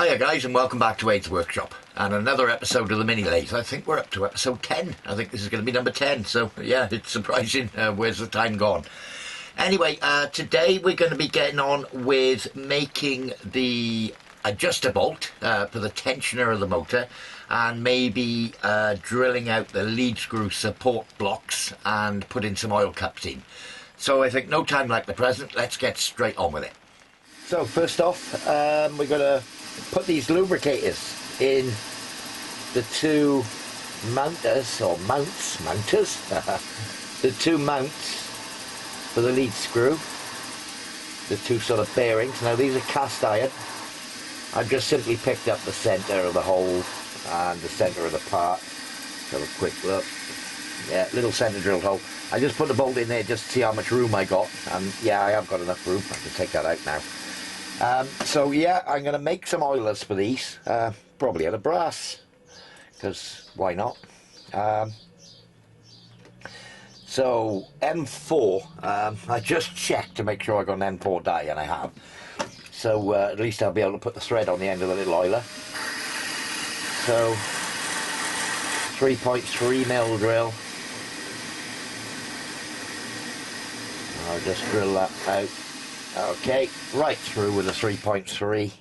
Hiya guys, and welcome back to Wade's Workshop and another episode of the mini lathe. I think we're up to episode 10. I think this is going to be number 10, so yeah, it's surprising where's the time gone. Anyway, today we're going to be getting on with making the adjuster bolt for the tensioner of the motor, and maybe drilling out the lead screw support blocks and putting some oil cups in. So I think no time like the present, let's get straight on with it. So first off, we're going to put these lubricators in the two mounters, the two mounts for the lead screw, the two sort of bearings. Now these are cast iron. I've just simply picked up the centre of the hole and the centre of the part. Let's have a quick look. Yeah, little centre drilled hole. I just put the bolt in there just to see how much room I got, and yeah, I have got enough room. I can take that out now. So yeah, I'm going to make some oilers for these, probably out of brass, because why not? So M4, I just checked to make sure I got an M4 die, and I have. So at least I'll be able to put the thread on the end of the little oiler. So 3.3mm drill. I'll just drill that out. Okay, right through with a 3.3,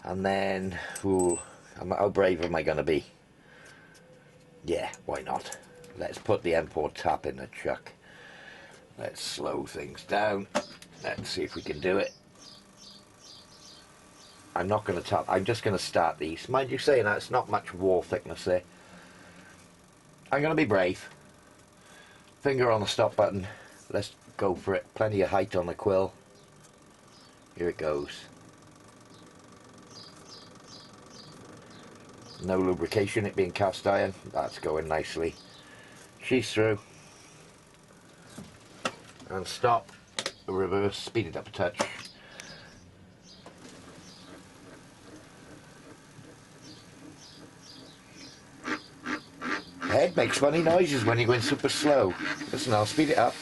and then, ooh, how brave am I going to be? Yeah, why not? Let's put the M4 tap in the chuck. Let's slow things down. Let's see if we can do it. I'm not going to tap, I'm just going to start these. Mind you saying that, it's not much wall thickness there. I'm going to be brave. Finger on the stop button. Let's go for it. Plenty of height on the quill. Here it goes. No lubrication, it being cast iron. That's going nicely. She's through. And stop. Reverse. Speed it up a touch. Head makes funny noises when you're going super slow. Listen, I'll speed it up.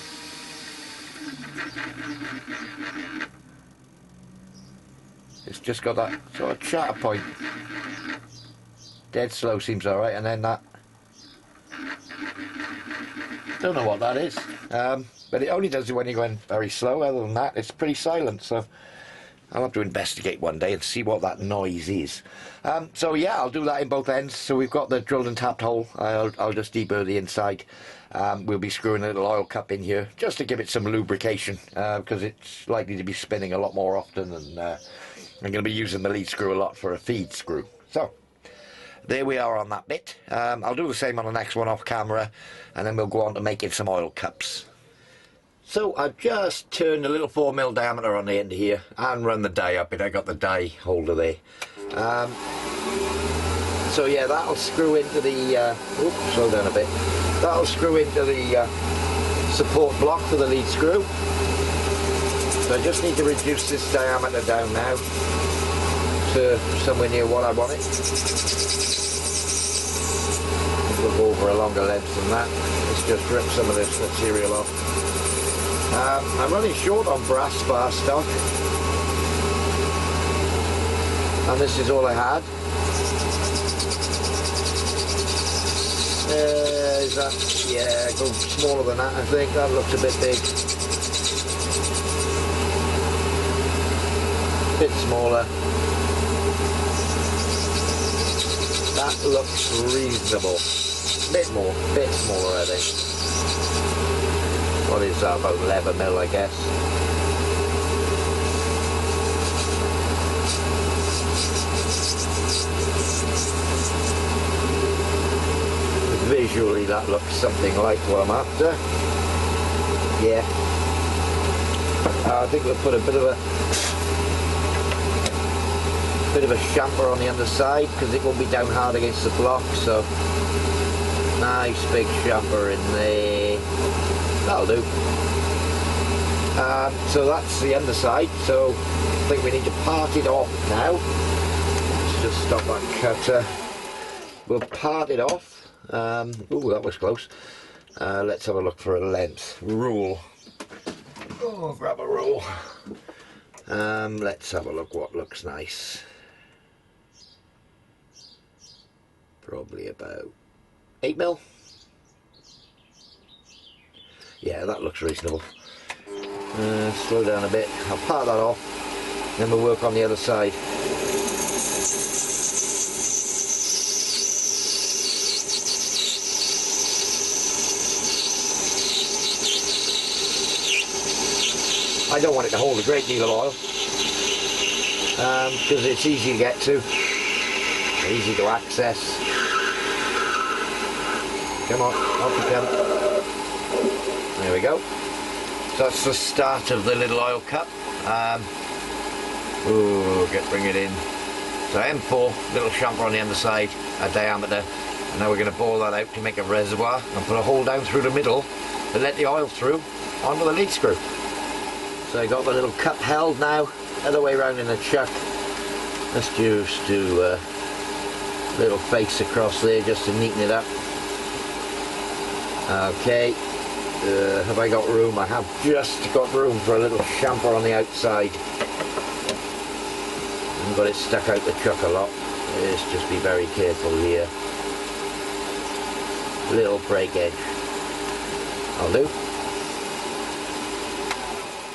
It's just got that sort of chatter point. Dead slow seems alright, and then that. Don't know what that is, but it only does it when you're going very slow. Other than that, it's pretty silent, so I'll have to investigate one day and see what that noise is. So yeah, I'll do that in both ends. So we've got the drilled and tapped hole. I'll just deburr the inside. We'll be screwing a little oil cup in here just to give it some lubrication, because it's likely to be spinning a lot more often, and I'm going to be using the lead screw a lot for a feed screw. So there we are on that bit. I'll do the same on the next one off camera, and then we'll go on to making some oil cups. So I've just turned a little 4mm diameter on the end here and run the die up it. I got the die holder there. So yeah, that'll screw into the oops, slow down a bit. That'll screw into the support block for the lead screw. So I just need to reduce this diameter down now to somewhere near what I want it. We'll go over a longer length than that. Let's just rip some of this material off. I'm running short on brass bar stock, and this is all I had. Is that, yeah, go smaller than that. I think that looks a bit big. Bit smaller. That looks reasonable. Bit smaller I think. What is that, about 11mm I guess. Visually that looks something like what I'm after. Yeah. I think we'll put a bit of a chamfer on the underside, because it won't be down hard against the block, so nice big chamfer in there. That'll do. So that's the underside, so I think we need to part it off now. Let's just stop that cutter. We'll part it off. Ooh, that was close. Let's have a look for a length. Rule. Oh, grab a rule. Let's have a look what looks nice. probably about 8mm. Yeah, that looks reasonable. Slow down a bit. I'll part that off, then we'll work on the other side. I don't want it to hold a great deal of oil because it's easy to get to, easy to access. Come on, off you come. There we go. So that's the start of the little oil cup. Bring it in. So M4, little chamfer on the underside, a diameter, and now we're going to bore that out to make a reservoir and put a hole down through the middle to let the oil through onto the lead screw. So I got the little cup held now, other way around in the chuck. Let's just do a little face across there just to neaten it up. Okay, have I got room? I have just got room for a little chamfer on the outside. I've got it stuck out the chuck a lot. Let's just be very careful here. Little break edge. I'll do.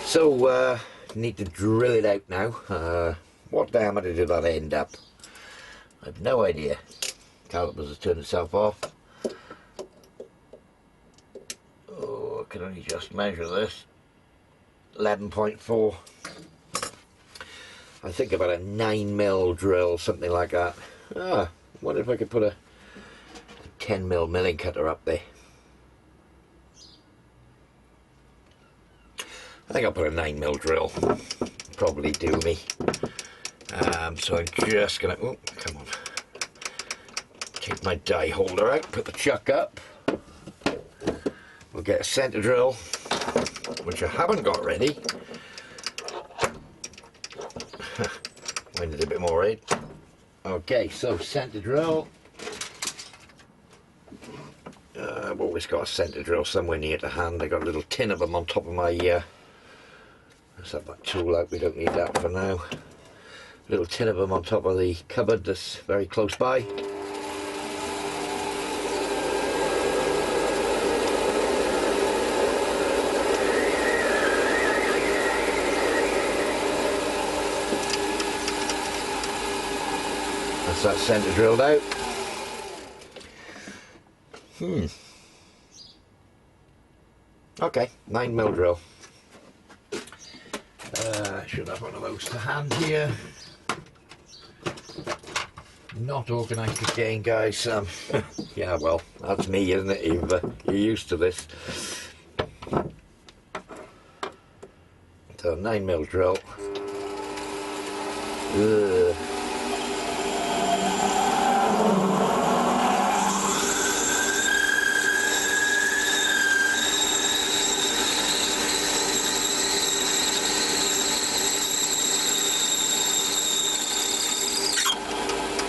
So, need to drill it out now. What diameter did that end up? I have no idea. Calipers has turned itself off. Oh, I can only just measure this. 11.4. I think about a 9mm drill, something like that. I wonder if I could put a 10mm milling cutter up there. I think I'll put a 9mm drill. Probably do me. So I'm just gonna, oh, come on. Take my die holder out, put the chuck up. We'll get a centre drill, which I haven't got ready. Wind it a bit more, right? Okay, so centre drill. I've always got a centre drill somewhere near to hand. I got a little tin of them on top of my let's have that tool out, we don't need that for now. Little tin of them on top of the cupboard that's very close by. That's that centre drilled out. Okay, 9mm drill. Should have one of those to hand here. Not organised again, guys. Yeah, well, that's me, isn't it? You're used to this. So 9mm drill.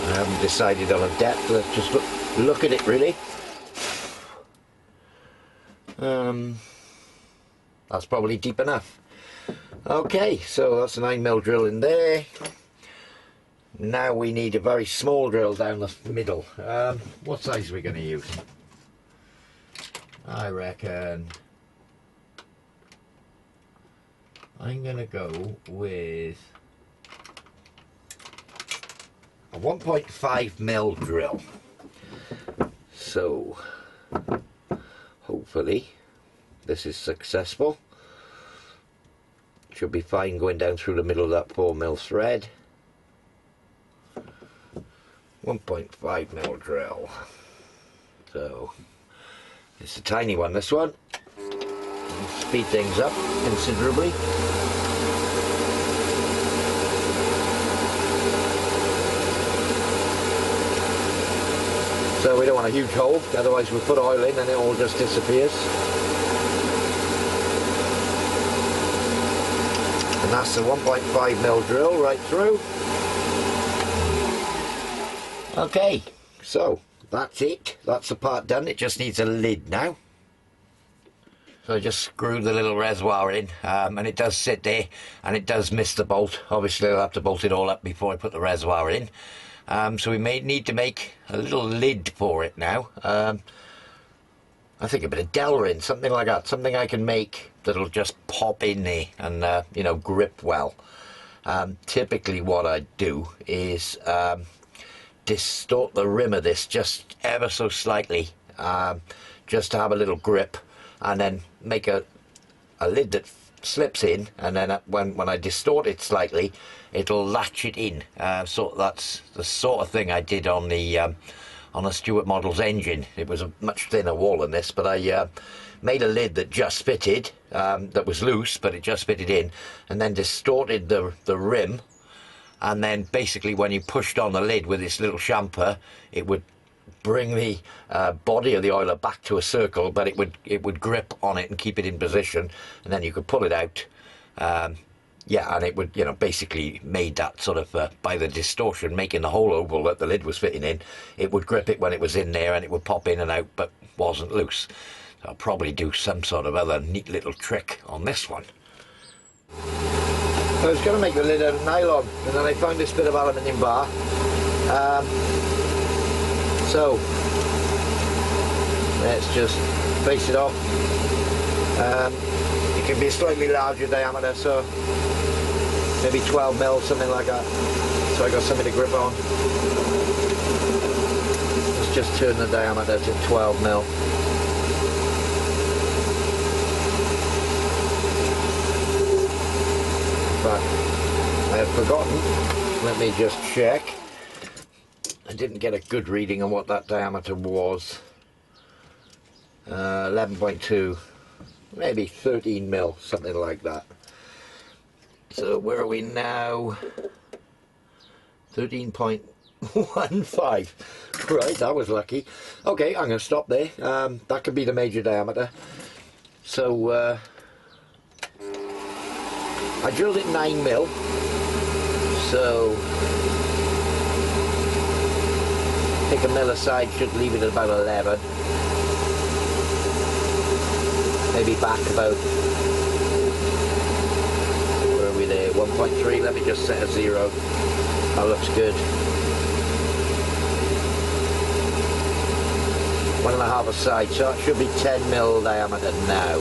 I haven't decided on a depth. Let's just look at it, really. That's probably deep enough. Okay, so that's a 9mm drill in there. Now we need a very small drill down the middle. What size are we going to use? I reckon I'm going to go with a 1.5mm drill. So hopefully this is successful. Should be fine going down through the middle of that 4mm thread. 1.5mm drill. So it's a tiny one, this one. It'll speed things up considerably. So we don't want a huge hole, otherwise we'll put oil in and it all just disappears. And that's the 1.5mm drill right through. Okay, so that's it. That's the part done. It just needs a lid now. So I just screwed the little reservoir in, and it does sit there, and it does miss the bolt. Obviously I'll have to bolt it all up before I put the reservoir in. So we may need to make a little lid for it now. I think a bit of Delrin, something like that, something I can make that'll just pop in there and you know, grip well. Typically what I do is distort the rim of this just ever so slightly, just to have a little grip, and then make a lid that slips in, and then when I distort it slightly, it'll latch it in. So that's the sort of thing I did on the Stuart Model's engine. It was a much thinner wall than this, but I made a lid that just fitted, that was loose, but it just fitted in, and then distorted the rim, and then basically when you pushed on the lid with this little chamfer, it would bring the body of the oiler back to a circle, but it would grip on it and keep it in position, and then you could pull it out. Yeah, and it would, you know, basically made that sort of, by the distortion, making the whole oval that the lid was fitting in, it would grip it when it was in there, and it would pop in and out, but wasn't loose. So I'll probably do some sort of other neat little trick on this one. I was going to make the lid out of nylon, and then I found this bit of aluminium bar. So let's just face it off. It can be a slightly larger diameter, so maybe 12 mil, something like that. So I got something to grip on. Let's just turn the diameter to 12 mil. But I have forgotten. Let me just check. I didn't get a good reading on what that diameter was. 11.2, maybe 13 mil, something like that. So where are we now? 13.15. Right, that was lucky. Okay, I'm going to stop there. That could be the major diameter. So I drilled it 9 mil. So take a mil aside, should leave it at about 11. Maybe back about, where are we there, 1.3, let me just set a 0. That looks good. 1.5 aside, so it should be 10 mil diameter now.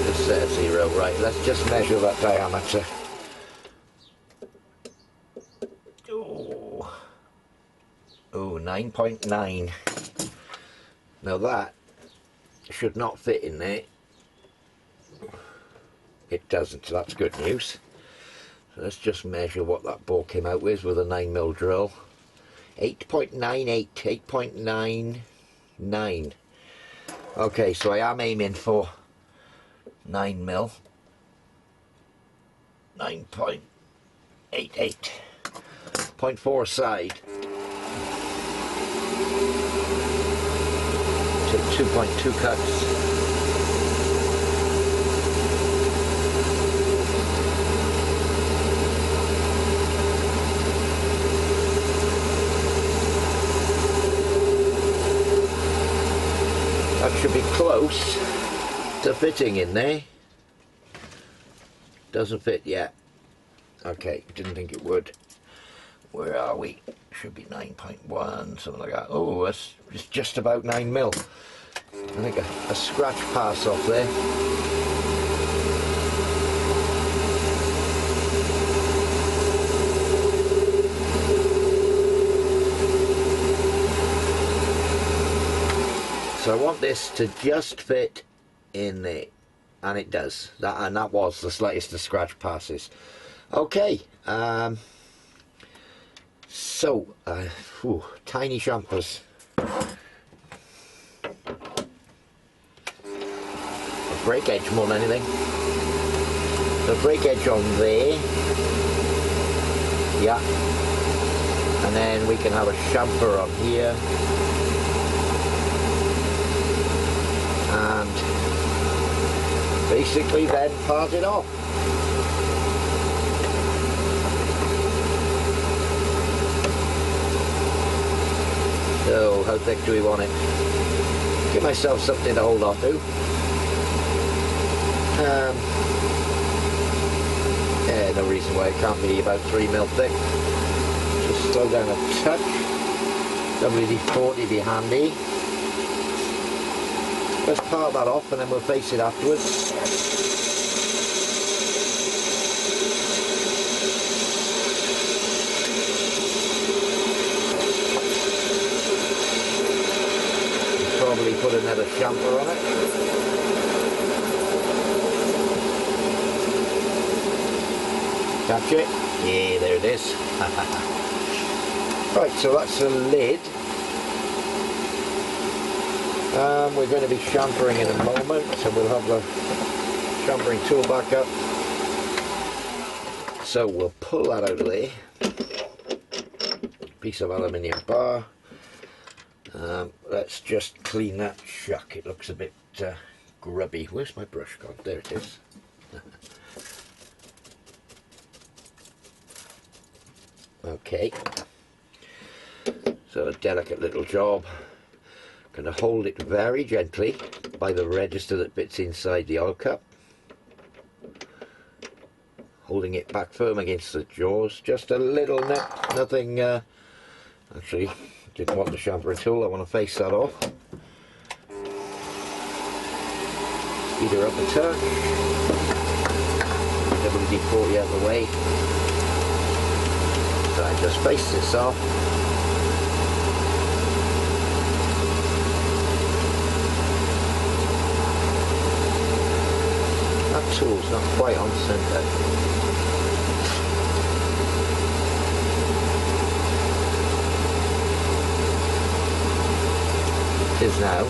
Just set a 0, right, let's just measure that diameter. Oh, 9.9. Now that should not fit in there. It doesn't, so that's good news. So let's just measure what that bore came out with a 9 mil drill. 8.98, 8.99. Okay, so I am aiming for 9 mil. 9.88. 0.4 aside. Take 2.2 cuts. That should be close to fitting in there. Doesn't fit yet. Okay, didn't think it would. Where are we? Should be 9.1, something like that. Oh, it's just about 9 mil. I think a scratch pass off there. So I want this to just fit in there, and it does. That was the slightest of scratch passes. Okay. So, tiny chamfers. A break edge more than anything. The break edge on there. Yeah. And then we can have a chamfer on here. And basically then part it off. So, how thick do we want it? Give myself something to hold on to. Yeah, no reason why it can't be about 3mm thick. Just slow down a touch. WD-40 be handy. Let's part that off and then we'll face it afterwards. Probably put another chamfer on it. Catch it? Yeah, there it is. Right, so that's the lid. We're going to be chamfering in a moment, so we'll have the chamfering tool back up. So we'll pull that out of there. Piece of aluminium bar. Let's just clean that shuck. It looks a bit grubby. Where's my brush gone? There it is. Okay. So a delicate little job. Going to hold it very gently by the register that fits inside the oil cup. Holding it back firm against the jaws. Just a little nip. Nothing. Actually, didn't want the chamfer tool. I want to face that off. Speed her up a touch. WD-40 out of the way. So I just face this off. That tool's not quite on centre. It is now.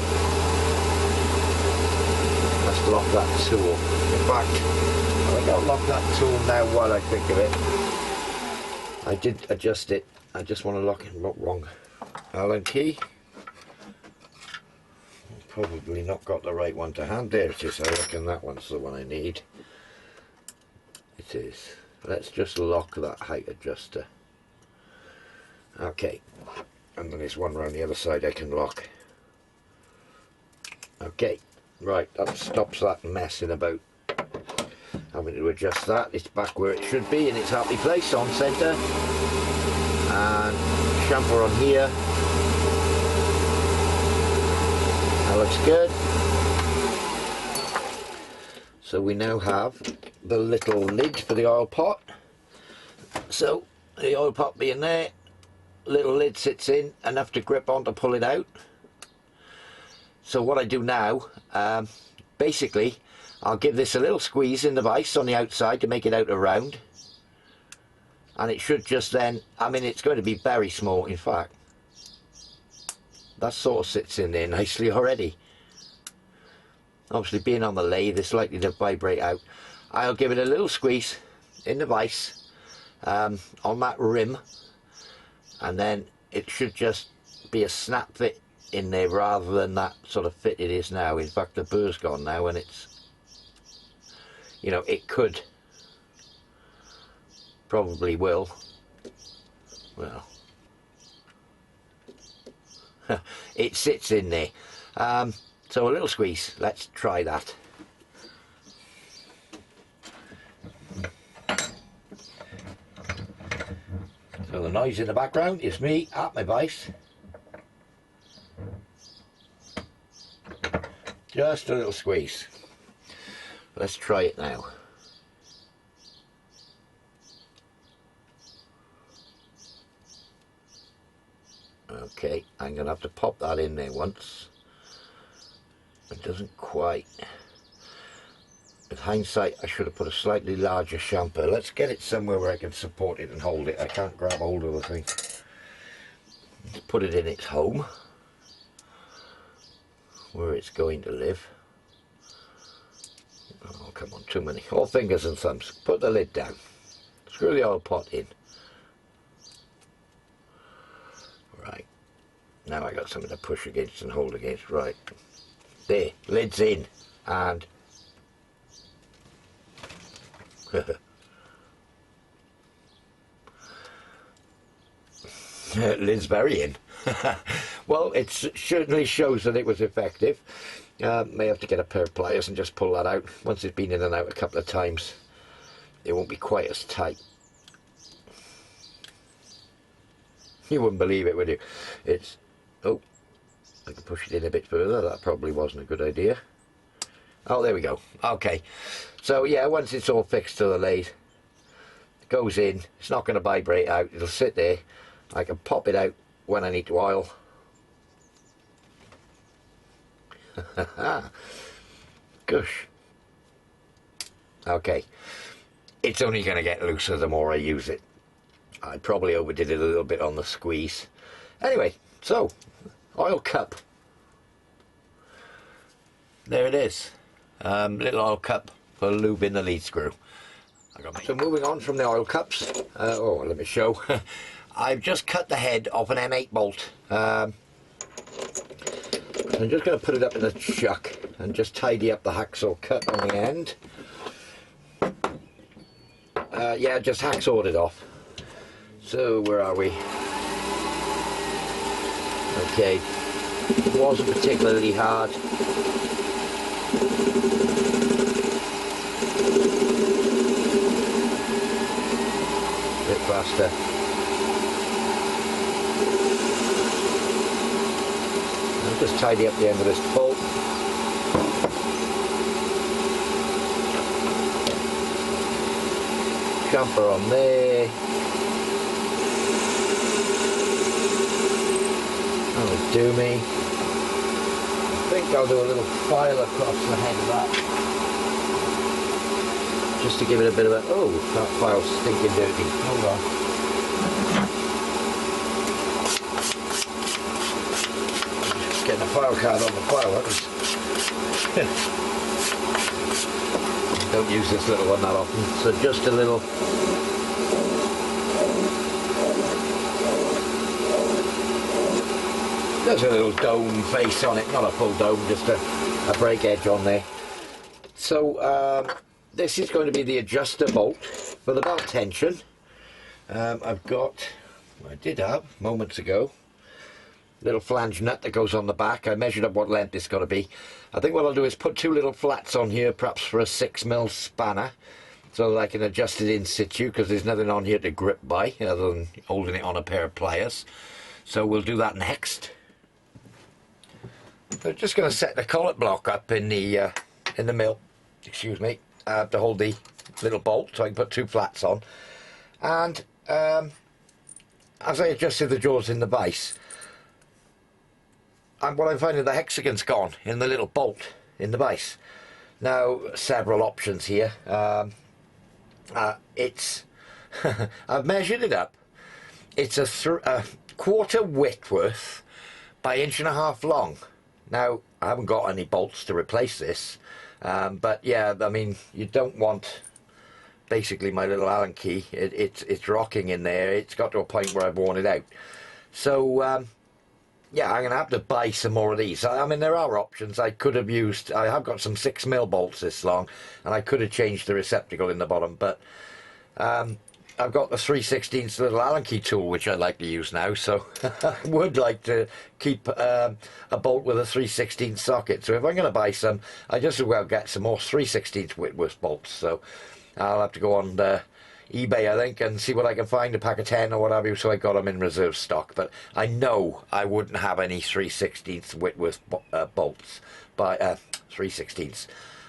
Let's lock that tool. In fact, I think I'll lock that tool now while I think of it. I did adjust it. I just want to lock it. Not wrong. Allen key. Probably not got the right one to hand. There it is. I reckon that one's the one I need. It is. Let's just lock that height adjuster. Okay. And then there's one around the other side I can lock. Okay. Right. That stops that messing about. Having to adjust that. It's back where it should be in its happy place on centre. And chamfer on here. That looks good. So we now have the little lid for the oil pot. So the oil pot being there, little lid sits in, enough to grip on to pull it out. So what I do now, basically I'll give this a little squeeze in the vise on the outside to make it out around, and it should just then, I mean it's going to be very small, in fact that sort of sits in there nicely already. Obviously being on the lathe it's likely to vibrate out. I'll give it a little squeeze in the vise on that rim, and then it should just be a snap fit in there rather than that sort of fit it is now. In fact the burr's gone now and it's, you know, it could, probably will, well, it sits in there. So a little squeeze, let's try that. So the noise in the background is me at my vise. Just a little squeeze. Let's try it now. Okay, I'm going to have to pop that in there once. It doesn't quite. With hindsight, I should have put a slightly larger chamfer. Let's get it somewhere where I can support it and hold it. I can't grab hold of the thing. Let's put it in its home, where it's going to live. Oh, come on, too many. All fingers and thumbs. Put the lid down. Screw the oil pot in. Right. Now I got something to push against and hold against. Right. There. Lid's in. And... lid's very in. Well, it certainly shows that it was effective. May have to get a pair of pliers and just pull that out once it's been in and out a couple of times. it won't be quite as tight. You wouldn't believe it, would you? It's, oh, I can push it in a bit further. That probably wasn't a good idea. Oh, there we go. Okay, so yeah, once it's all fixed to the lathe, it goes in. It's not going to vibrate out. It'll sit there. I can pop it out when I need to oil. Gosh. Okay, it's only going to get looser the more I use it. I probably overdid it a little bit on the squeeze. Anyway, so oil cup. There it is. Little oil cup for lubing the lead screw. So moving on from the oil cups. Oh, let me show. I've just cut the head off an M8 bolt. I'm just going to put it up in a chuck and just tidy up the hacksaw cut on the end. Yeah, just hacksawed it off. So where are we? Okay, it wasn't particularly hard. A bit faster. I'll just tidy up the end of this bolt. Jumper on there. That'll do me. I think I'll do a little file across the head of that. Just to give it a bit of a... Oh, that file's stinking dirty. Hold on. Just getting a file card on the file. Don't use this little one that often. So just a little... There's a little dome face on it, not a full dome, just a break edge on there. So this is going to be the adjuster bolt for the belt tension. I've got, I did have moments ago, little flange nut that goes on the back. I measured up what length it's got to be. I think what I'll do is put two little flats on here, perhaps for a 6mm spanner, so that I can adjust it in situ, because there's nothing on here to grip by other than holding it on a pair of pliers. So we'll do that next. I'm just going to set the collet block up in the mill, excuse me, to hold the little bolt, so I can put two flats on. And as I adjusted the jaws in the vise, what I'm finding, the hexagon's gone in the little bolt in the vise. Now, several options here. It's I've measured it up. It's a quarter width by 1.5 inches long. Now, I haven't got any bolts to replace this, but yeah, I mean, you don't want basically my little Allen key. It's rocking in there. It's got to a point where I've worn it out. So yeah, I'm going to have to buy some more of these. I mean, there are options. I could have used, I have got some 6mm bolts this long, and I could have changed the receptacle in the bottom, but I've got the 3/16 little Allen key tool, which I like to use now, so I would like to keep a bolt with a 3/16 socket. So if I'm going to buy some, I just as well get some more 3/16 Whitworth bolts. So I'll have to go on eBay, I think, and see what I can find, a pack of 10 or what have you, so I got them in reserve stock. But I know I wouldn't have any 3/16 Whitworth bolts by 3/16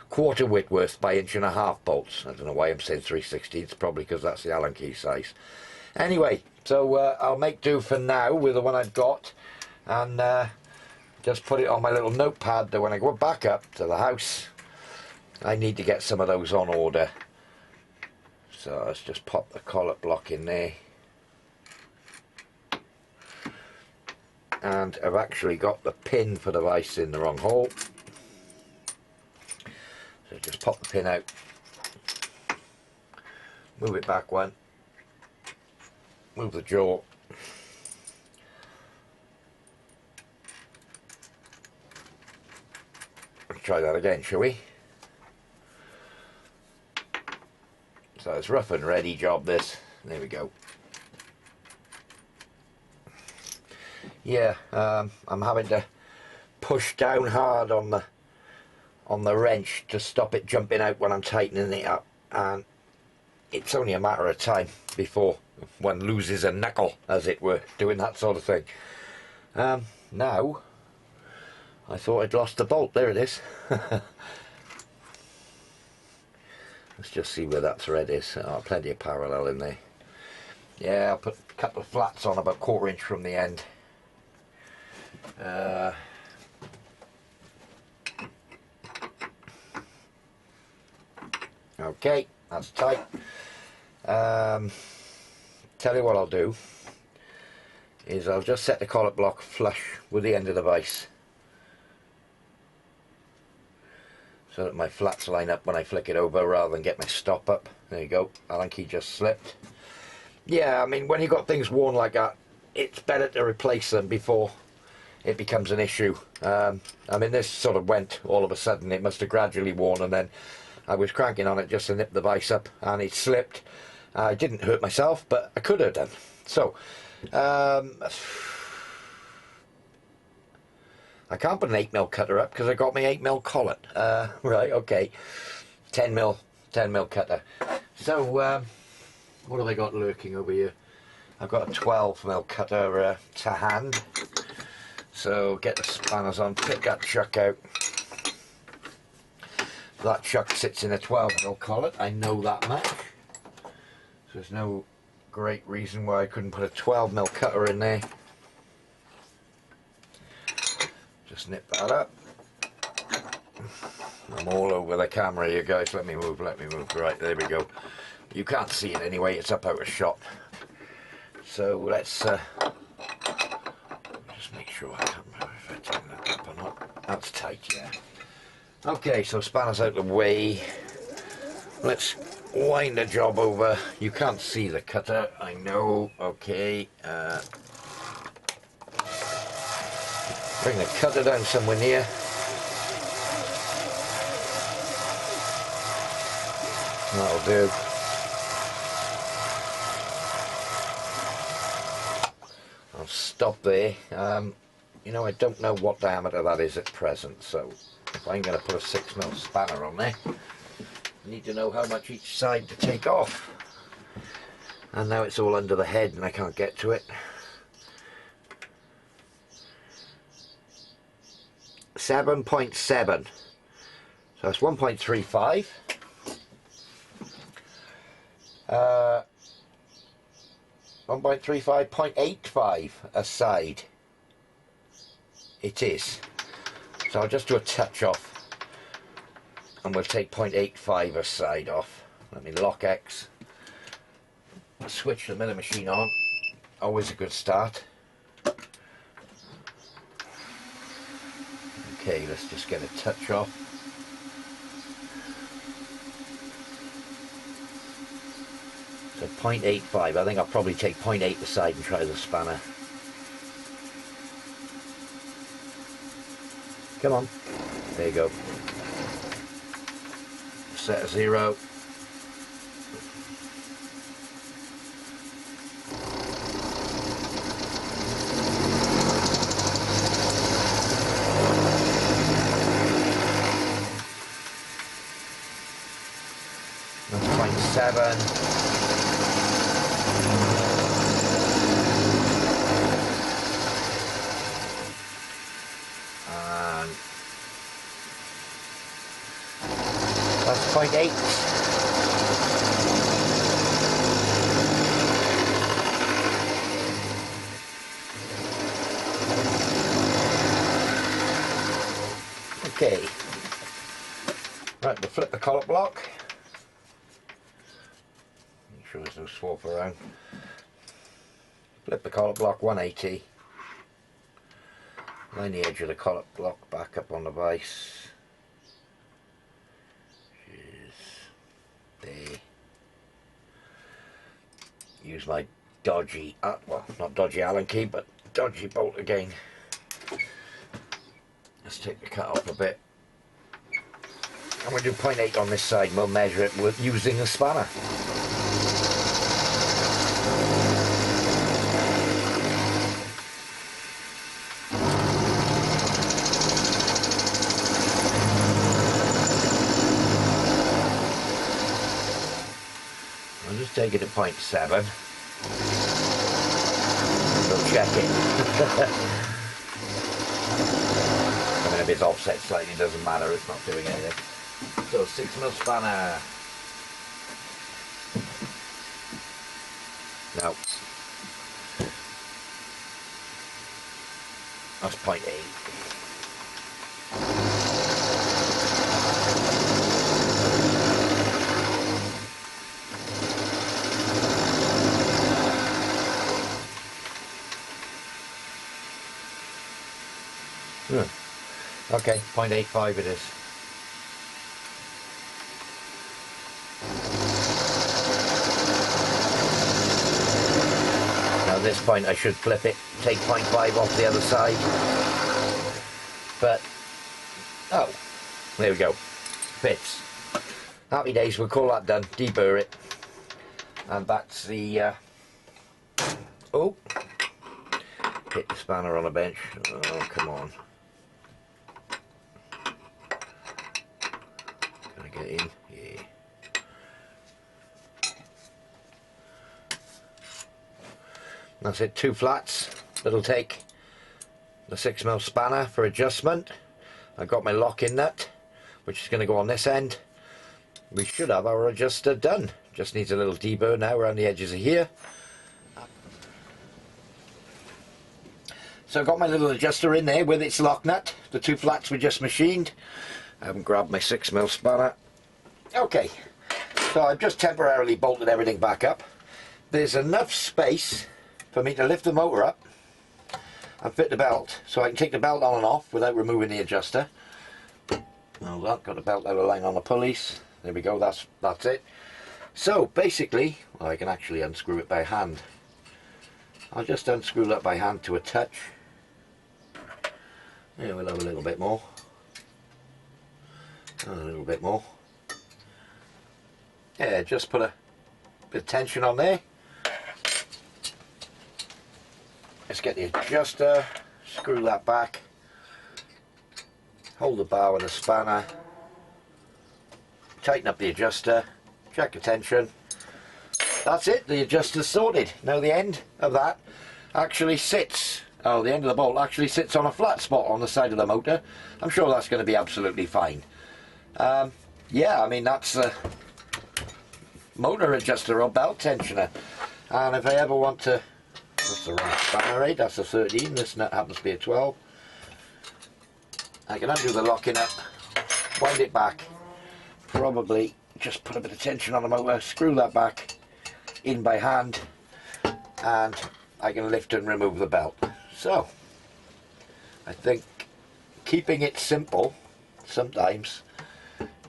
quarter Whitworth by 1.5 inches bolts. I don't know why I'm saying 3/16, probably because that's the Allen key size. Anyway, so I'll make do for now with the one I've got, and just put it on my little notepad that when I go back up to the house, I need to get some of those on order. So let's just pop the collet block in there. And I've actually got the pin for the vise in the wrong hole. So just pop the pin out, move it back one, move the jaw, let's try that again, shall we? So it's rough and ready job this, there we go. Yeah, I'm having to push down hard on the wrench to stop it jumping out when I'm tightening it up, and it's only a matter of time before one loses a knuckle, as it were, doing that sort of thing. Now, I thought I'd lost the bolt. There it is. Let's just see where that thread is. Oh, plenty of parallel in there. Yeah, I'll put a couple of flats on about 1/4 inch from the end. Okay, that's tight. Tell you what I'll do is I'll just set the collet block flush with the end of the vise so that my flats line up when I flick it over rather than get my stop up. There you go, Allen key just slipped. Yeah, I mean, when you've got things worn like that, it's better to replace them before it becomes an issue. I mean, this sort of went all of a sudden. It must have gradually worn, and then I was cranking on it just to nip the vise up and it slipped. I didn't hurt myself, but I could have done. So I can't put an 8mm cutter up because I got my 8mm collet. Right, okay, 10mm cutter. So what have I got lurking over here? I've got a 12mm cutter to hand. So get the spanners on, pick that chuck out. That chuck sits in a 12mm collet, I know that much. So there's no great reason why I couldn't put a 12mm cutter in there. Just nip that up. I'm all over the camera here, guys. Let me move. Right, there we go. You can't see it anyway, it's up out of shot. So let's just make sure I can't remember if I tighten that up or not. That's tight, yeah. Okay, so spanners out of the way. Let's wind the job over. You can't see the cutter, I know. Okay. Bring the cutter down somewhere near. That'll do. I'll stop there. You know, I don't know what diameter that is at present, so if I'm going to put a 6mm spanner on there, I need to know how much each side to take off. And now it's all under the head and I can't get to it. 7.7. So that's 1.35. 1.35, 0.85 a side. It is. So I'll just do a touch off and we'll take 0.85 a side off. Let me lock X. Switch the milling machine on. Always a good start. Okay, let's just get a touch off. So 0.85, I think I'll probably take 0.8 aside and try the spanner. Come on, there you go. Set a 0. That's 0.7. That's 0.8. Okay. Right, we'll flip the collet block. Make sure there's no swap around. Flip the collet block 180. Line the edge of the collet block back up on the vise. There. Use my dodgy, well, not dodgy Allen key, but dodgy bolt again. Let's take the cut off a bit. And we'll do 0.8 on this side. We'll measure it with using a spanner. I'll just take it to 0.7. We'll check it. I mean, if it's offset slightly, it doesn't matter, it's not doing anything. So 6mm spanner. No. That's 0.8. Okay, 0.85 it is. Now at this point I should flip it, take 0.5 off the other side. But, oh, there we go. Fits. Happy days, we'll call that done, deburr it. And that's the, oh, hit the spanner on a bench. Oh, come on. Can I get in? Yeah. That's it, 2 flats. It'll take the 6mm spanner for adjustment. I've got my lock-in nut, which is going to go on this end. We should have our adjuster done. Just needs a little deburr now around the edges of here. So I've got my little adjuster in there with its lock nut. The 2 flats we just machined. I haven't grabbed my 6mm spanner. Okay, so I've just temporarily bolted everything back up. There's enough space for me to lift the motor up and fit the belt, so I can take the belt on and off without removing the adjuster. Hold on, got the belt out of line on the pulleys. There we go, that's it. So basically, well, I can actually unscrew it by hand. I'll just unscrew that by hand to a touch. Yeah, we'll have a little bit more. A little bit more. Yeah, just put a bit of tension on there. Let's get the adjuster, screw that back, hold the bar with a spanner, tighten up the adjuster, check the tension. That's it, the adjuster's sorted. Now the end of that actually sits, the end of the bolt actually sits on a flat spot on the side of the motor. I'm sure that's going to be absolutely fine. Yeah, I mean that's a motor adjuster or belt tensioner. And if I ever want to, that's the wrong spanner rate, that's a 13, this nut happens to be a 12. I can undo the locking up, wind it back, probably just put a bit of tension on the motor, screw that back in by hand, and I can lift and remove the belt. So I think keeping it simple sometimes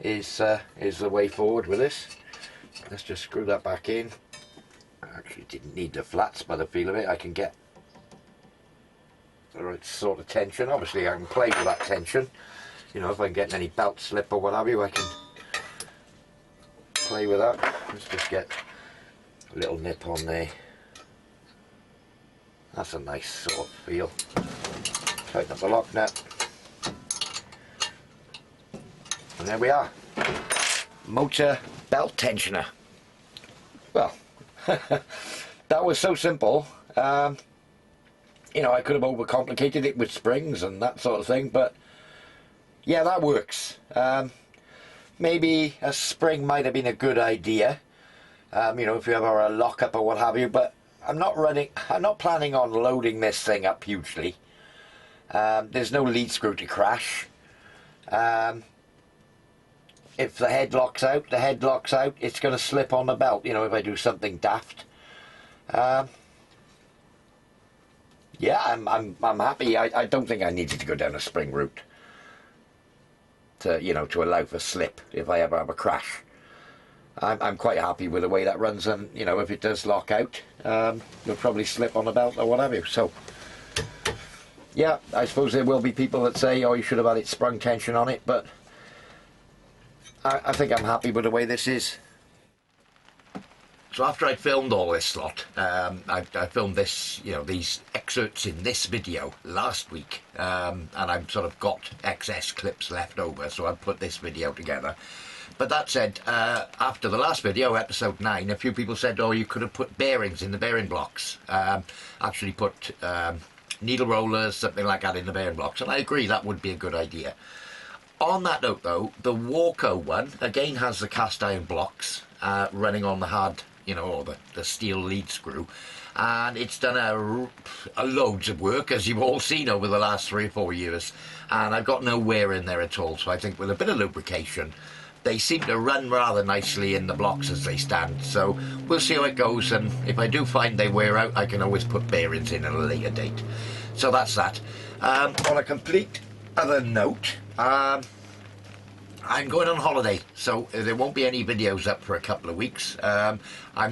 is the way forward with this. Let's just screw that back in. I actually didn't need the flats by the feel of it. I can get the right sort of tension. Obviously I can play with that tension, you know, if I'm getting any belt slip or what have you, I can play with that. Let's just get a little nip on there. That's a nice sort of feel. Tighten up the lock nut. And there we are. Motor belt tensioner. Well, that was so simple. You know, I could have overcomplicated it with springs and that sort of thing, but yeah, that works. Maybe a spring might have been a good idea, you know, if you have a lockup or what have you, but I'm not planning on loading this thing up hugely. There's no lead screw to crash. If the head locks out, the head locks out. It's going to slip on the belt, you know, if I do something daft. Yeah, I'm happy. I don't think I needed to go down a spring route to, you know, to allow for slip if I ever have a crash. I'm quite happy with the way that runs, and you know, if it does lock out, you'll probably slip on the belt or what have you. So yeah, I suppose there will be people that say, oh, you should have had it sprung tension on it, but I think I'm happy with the way this is. So after I filmed all this lot, I filmed this, you know, these excerpts in this video last week, and I've sort of got excess clips left over, so I've put this video together. But that said, after the last video, episode 9, a few people said, oh, you could have put bearings in the bearing blocks. Actually put needle rollers, something like that in the bearing blocks. And I agree, that would be a good idea. On that note, though, the Walco one, again, has the cast iron blocks running on the hard, you know, or the steel lead screw. And it's done a loads of work, as you've all seen over the last 3 or 4 years. And I've got no wear in there at all. So I think with a bit of lubrication, they seem to run rather nicely in the blocks as they stand. So we'll see how it goes. And if I do find they wear out, I can always put bearings in at a later date. So that's that. On a complete other note, I'm going on holiday, so there won't be any videos up for a couple of weeks. I'm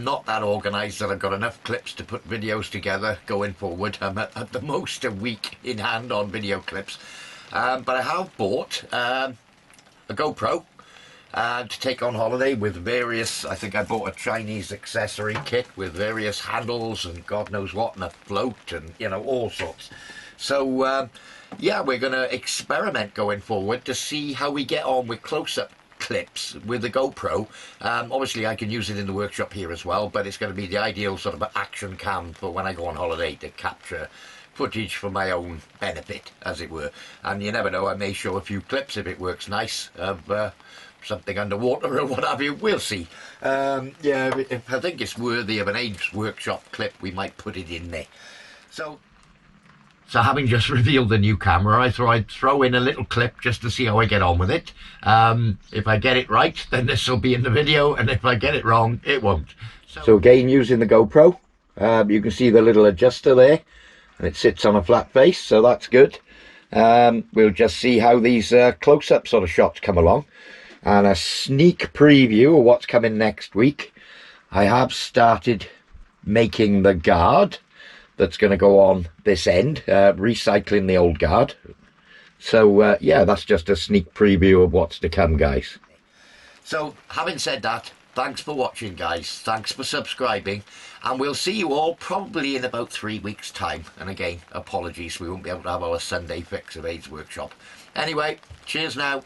not that organised that I've got enough clips to put videos together going forward. I'm at the most a week in hand on video clips. But I have bought a GoPro to take on holiday with various, I think I bought a Chinese accessory kit with various handles and God knows what, and a float and, you know, all sorts. So, yeah, we're going to experiment going forward to see how we get on with close-up clips with the GoPro. Obviously, I can use it in the workshop here as well, but it's going to be the ideal sort of action cam for when I go on holiday to capture footage for my own benefit, as it were. And you never know, I may show a few clips if it works nice of something underwater or what have you. We'll see. Yeah, if I think it's worthy of an Abe's Workshop clip, we might put it in there. So having just revealed the new camera, I thought I'd throw in a little clip just to see how I get on with it. If I get it right, then this will be in the video, and if I get it wrong, it won't. So again, using the GoPro, you can see the little adjuster there, and it sits on a flat face, so that's good. We'll just see how these close-up sort of shots come along. And a sneak preview of what's coming next week. I have started making the guard that's going to go on this end, recycling the old guard. So yeah, that's just a sneak preview of what's to come, guys. So having said that, thanks for watching, guys. Thanks for subscribing, and we'll see you all probably in about 3 weeks time. And again, apologies, we won't be able to have our Sunday fix of Abe's Workshop. Anyway, cheers now.